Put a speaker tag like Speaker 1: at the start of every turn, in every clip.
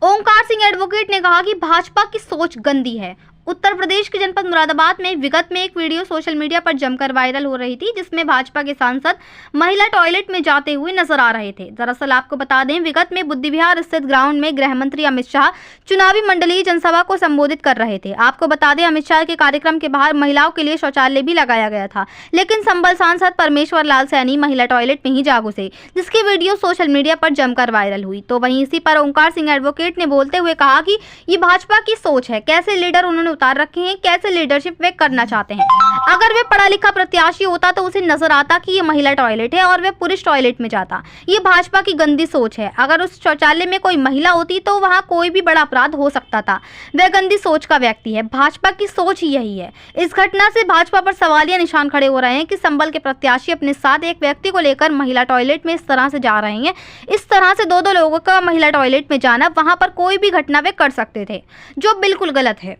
Speaker 1: ओंकार Singh advocate ने कहा कि भाजपा की सोच गंदी है। उत्तर प्रदेश के जनपद मुरादाबाद में विगत में एक वीडियो सोशल मीडिया पर जमकर वायरल हो रही थी, जिसमें भाजपा के सांसद महिला टॉयलेट में जाते हुए नजर आ रहे थे। दरअसल आपको बता दें, विगत में बुद्धि विहार स्थित ग्राउंड में गृह मंत्री अमित शाह चुनावी मंडलीय जनसभा को संबोधित कर रहे थे। आपको बता दें, अमित शाह के कार्यक्रम के बाहर महिलाओं के लिए शौचालय भी लगाया गया था, लेकिन संबल सांसद परमेश्वर लाल सैनी महिला टॉयलेट में ही जा घुसे, जिसकी वीडियो सोशल मीडिया पर जमकर वायरल हुई। तो वहीं इसी पर ओंकार सिंह एडवोकेट ने बोलते हुए कहा कि ये भाजपा की सोच है। कैसे लीडर उन्होंने उतार रखे हैं, कैसे लीडरशिप वे करना चाहते हैं। अगर वे पढ़ा लिखा प्रत्याशी होता तो उसे नजर आता कि ये महिला टॉयलेट है और वे पुरुष टॉयलेट में जाता। ये भाजपा की गंदी सोच है। अगर उस शौचालय में कोई महिला होती तो वहां कोई भी बड़ा अपराध हो सकता था। वह गंदी सोच का व्यक्ति है। भाजपा की सोच ही यही है। इस घटना से भाजपा पर सवालिया निशान खड़े हो रहे हैं कि संबल के प्रत्याशी अपने साथ एक व्यक्ति को लेकर महिला टॉयलेट में इस तरह से जा रहे हैं। इस तरह से दो लोगों का महिला टॉयलेट में जाना, वहां पर कोई भी घटना वे कर सकते थे, जो बिल्कुल गलत है।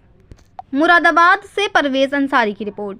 Speaker 1: मुरादाबाद से परवेज अंसारी की रिपोर्ट।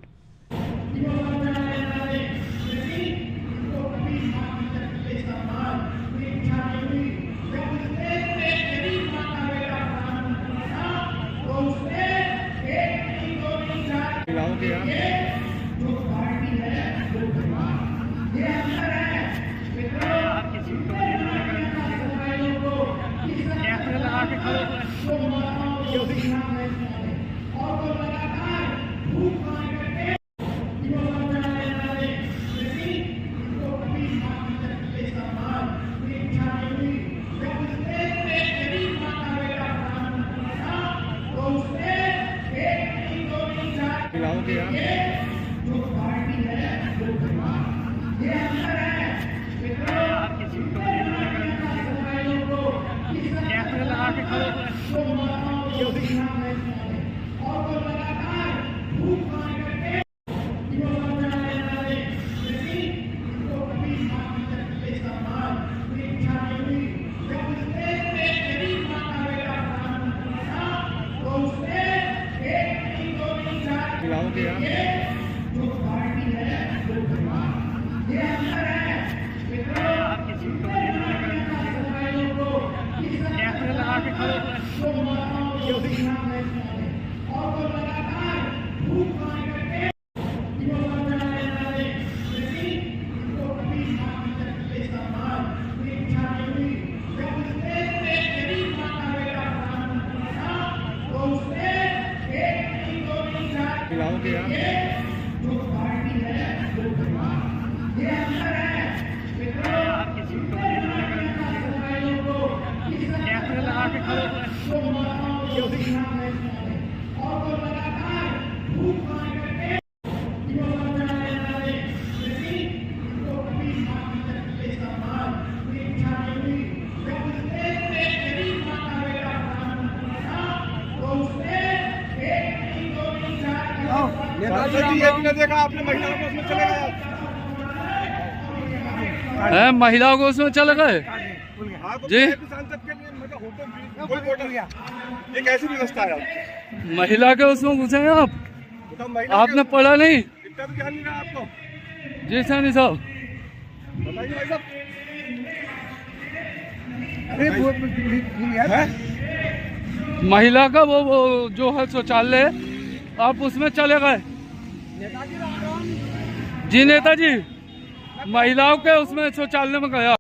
Speaker 2: देखा आपने महिलाओं को उसमें चले
Speaker 3: गए, महिलाओं को उसमें चले गए जी।
Speaker 2: सांसद के लिए ये कैसी व्यवस्था है?
Speaker 3: महिला के उसमें घुसे हैं आप? आपने पढ़ा नहीं?
Speaker 2: इतना भी ध्यान नहीं रहा आपको?
Speaker 3: जी सैनी साहब,
Speaker 2: बताइए भाई साहब।
Speaker 3: महिला का वो जो है शौचालय, आप उसमें चले गए जी। नेताजी, महिलाओं के उसमें शौचालय में गया।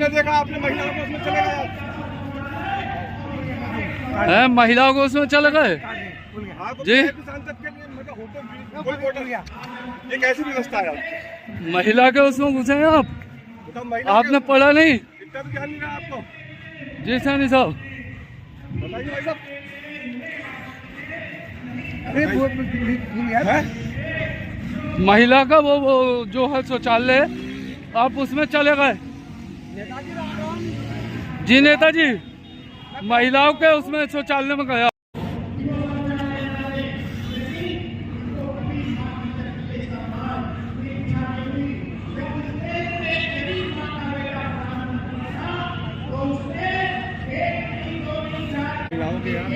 Speaker 2: देखा आपने महिलाओं को उसमें चले गए,
Speaker 3: महिलाओं को उसमें चले गए जी।
Speaker 2: सांसद के लिए ये कैसी व्यवस्था है?
Speaker 3: महिला के उसमें घुसे हैं आप? आपने पढ़ा नहीं?
Speaker 2: इतना भी ध्यान नहीं रहा आपको?
Speaker 3: जी सैनी साहब,
Speaker 2: बताइए भाई साहब।
Speaker 3: महिला का वो जो है शौचालय, आप उसमें चले गए जी। नेताजी, महिलाओं के उसमें शौचालय में गया।
Speaker 2: मिलाओगे यार।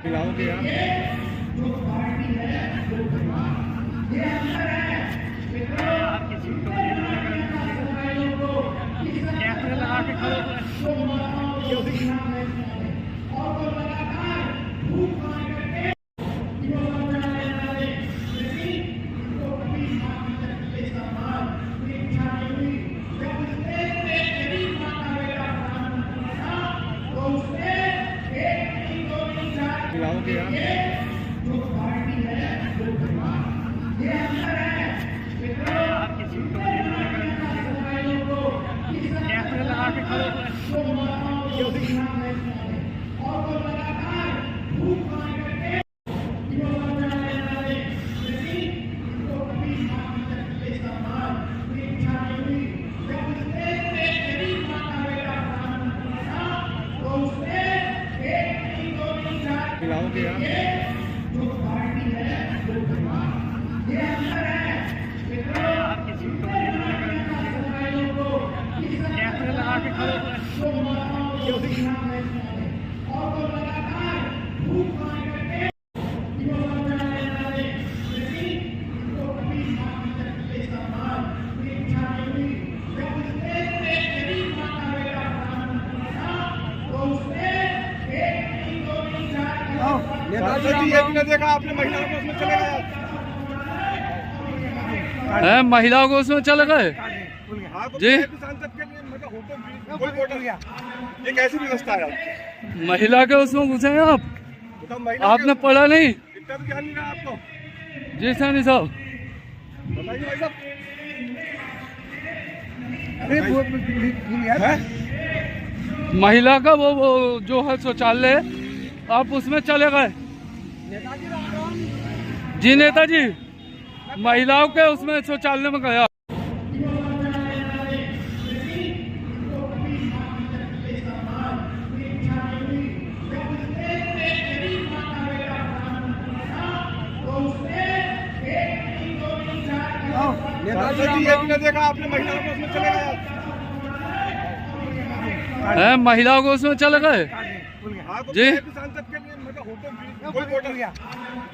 Speaker 2: मिलाओगे यार। मिलाओगे यार। मिलाओगे यार। सांसद जी ये भी नहीं देखा आपने, महिलाओं को उसमें चले गए।
Speaker 3: महिलाओं को उसमें चले गए
Speaker 2: हाँ, तो
Speaker 3: जी।
Speaker 2: सांसद के लिए मतलब होटल कोई होटल, ये कैसी व्यवस्था है आपकी?
Speaker 3: महिला के उसमें घुसे हैं आप?
Speaker 2: बताओ, महिला
Speaker 3: आपने पढ़ा नहीं?
Speaker 2: इतना भी ध्यान नहीं रहा आपको?
Speaker 3: जी सैनी साहब,
Speaker 2: बताइए भाई साहब।
Speaker 3: महिला का वो जो है शौचालय, आप उसमें चले गए? जी नेताजी, महिलाओं के उसमें शौचालय में गया।
Speaker 2: सांसद जी ये भी नहीं देखा आपने, महिलाओं को उसमें चले गए।
Speaker 3: महिलाओं को उसमें चले गए
Speaker 2: हाँ, तो
Speaker 3: जी।
Speaker 2: सांसद के लिए मतलब होटल कोई होटल,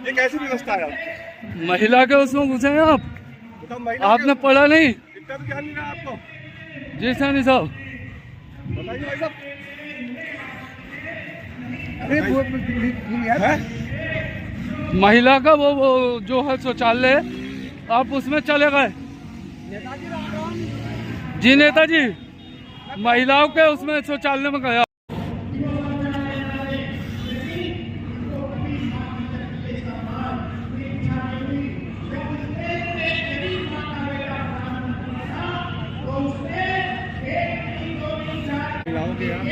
Speaker 2: ये कैसी व्यवस्था है आपकी?
Speaker 3: महिला के उसमें घुसे हैं आप?
Speaker 2: बताओ, महिला
Speaker 3: आपने पढ़ा नहीं?
Speaker 2: इतना भी ध्यान नहीं रहा आपको?
Speaker 3: जी सैनी साहब,
Speaker 2: बताइए भाई साहब।
Speaker 3: महिला का वो जो है शौचालय, आप उसमें चले गए? जी नेताजी, महिलाओं के उसमें शौचालय में गया।
Speaker 2: मिलाओगे यार।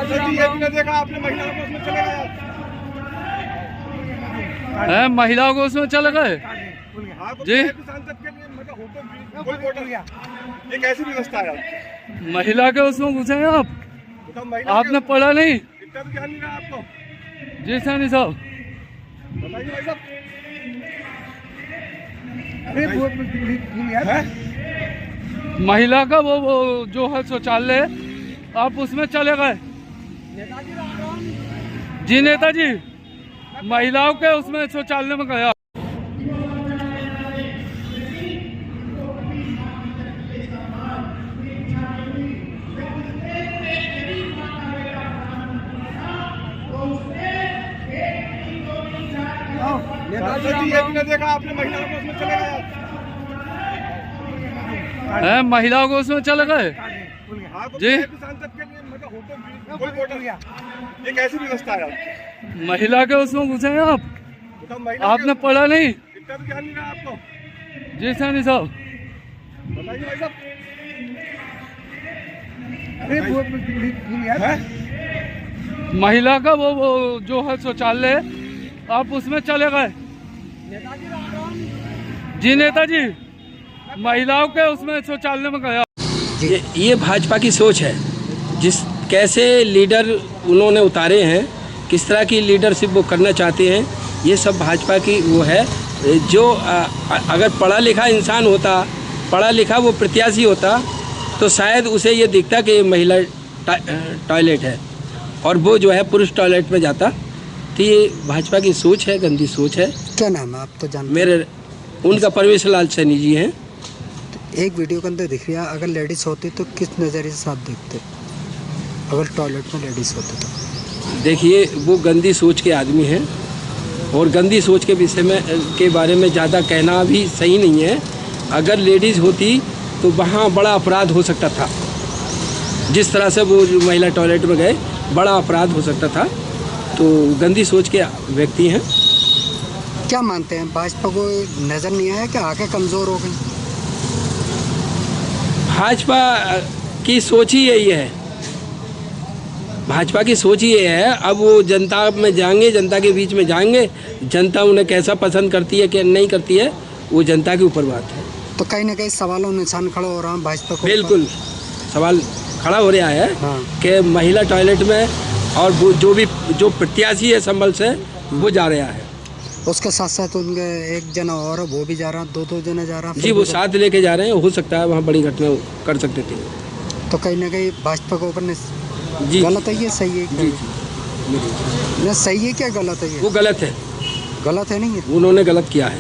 Speaker 2: जी, ये भी नहीं देखा आपने महिलाओं को उसमें चले गए
Speaker 3: हैं, महिलाओं को उसमें चले गए
Speaker 2: हाँ, तो
Speaker 3: जी।
Speaker 2: VIP सांसद के लिए मतलब होटल भी कोई वोटर ये कैसी व्यवस्था है यार?
Speaker 3: महिला के उसमें घुसे हैं आप?
Speaker 2: बताओ, महिला
Speaker 3: आपने पढ़ा नहीं?
Speaker 2: इतना भी ध्यान नहीं रहा आपको?
Speaker 3: जी सैनी साहब,
Speaker 2: बताइए भाई साहब।
Speaker 3: महिला का वो जो है शौचालय, आप उसमें चले गए? जी नेताजी, महिलाओं के उसमें शौचालय में गया।
Speaker 2: जी, ये भी नहीं देखा आपने महिलाओं को उसमें चले गए
Speaker 3: हैं, महिलाओं को उसमें चले गए
Speaker 2: हाँ, तो
Speaker 3: जी।
Speaker 2: VIP सांसद के लिए मतलब होटल भी कोई वोटर ये कैसी व्यवस्था है यार?
Speaker 3: महिला के उसमें घुसे हैं आप?
Speaker 2: बताओ, महिला
Speaker 3: आपने पढ़ा नहीं?
Speaker 2: इतना भी ध्यान नहीं रहा आपको?
Speaker 3: जी सैनी साहब,
Speaker 2: बताइए भाई साहब।
Speaker 3: महिला का वो जो है शौचालय, आप उसमें चले गए? जी नेताजी, महिलाओं के उसमें शौचालय में गया।
Speaker 4: ये भाजपा की सोच है। जिस कैसे लीडर उन्होंने उतारे हैं, किस तरह की लीडरशिप वो करना चाहते हैं, ये सब भाजपा की वो है। जो अगर पढ़ा लिखा इंसान होता, पढ़ा लिखा वो प्रत्याशी होता, तो शायद उसे ये दिखता कि ये महिला टॉयलेट है और वो जो है पुरुष टॉयलेट में जाता। तो ये भाजपा की सोच है, गंदी सोच है।
Speaker 5: क्या नाम है, आप तो जानते
Speaker 4: मेरे उनका परवेश लाल सैनी जी हैं।
Speaker 5: हैं। एक वीडियो के अंदर दिख रहा है, अगर लेडीज़ होती तो किस नज़रिए से आप देखते, अगर टॉयलेट में लेडीज़ होती तो?
Speaker 4: देखिए, वो गंदी सोच के आदमी हैं और गंदी सोच के विषय में के बारे में ज़्यादा कहना भी सही नहीं है। अगर लेडीज़ होती तो वहाँ बड़ा अपराध हो सकता था। जिस तरह से वो महिला टॉयलेट में गए, बड़ा अपराध हो सकता था। तो गंदी सोच के व्यक्ति हैं।
Speaker 5: क्या मानते हैं, भाजपा को नज़र नहीं आया कि आगे कमज़ोर हो गई?
Speaker 4: भाजपा की सोच ही यही है। भाजपा की सोच ही ये है। अब वो जनता में जाएंगे, जनता के बीच में जाएंगे, जनता उन्हें कैसा पसंद करती है क्या नहीं करती है, वो जनता के ऊपर बात है।
Speaker 5: तो कहीं ना कहीं सवालों निशान खड़ा हो रहा है भाजपा को।
Speaker 4: बिल्कुल सवाल खड़ा हो रहा है
Speaker 5: हाँ।
Speaker 4: कि महिला टॉयलेट में, और वो जो प्रत्याशी है संभल से, वो जा रहा है।
Speaker 5: उसके साथ साथ उनके एक जना और है, वो भी जा रहा, दो जना जा रहा।
Speaker 4: जी, वो साथ लेके जा रहे हैं। हो सकता है वहाँ बड़ी घटना कर सकते थे।
Speaker 5: तो कहीं ना कहीं भाजपा को ऊपर
Speaker 4: जी
Speaker 5: गलत है, ये सही है?
Speaker 4: जी जी
Speaker 5: न सही है क्या गलत है? ये
Speaker 4: वो गलत है,
Speaker 5: गलत है नहीं है।
Speaker 4: उन्होंने गलत किया है।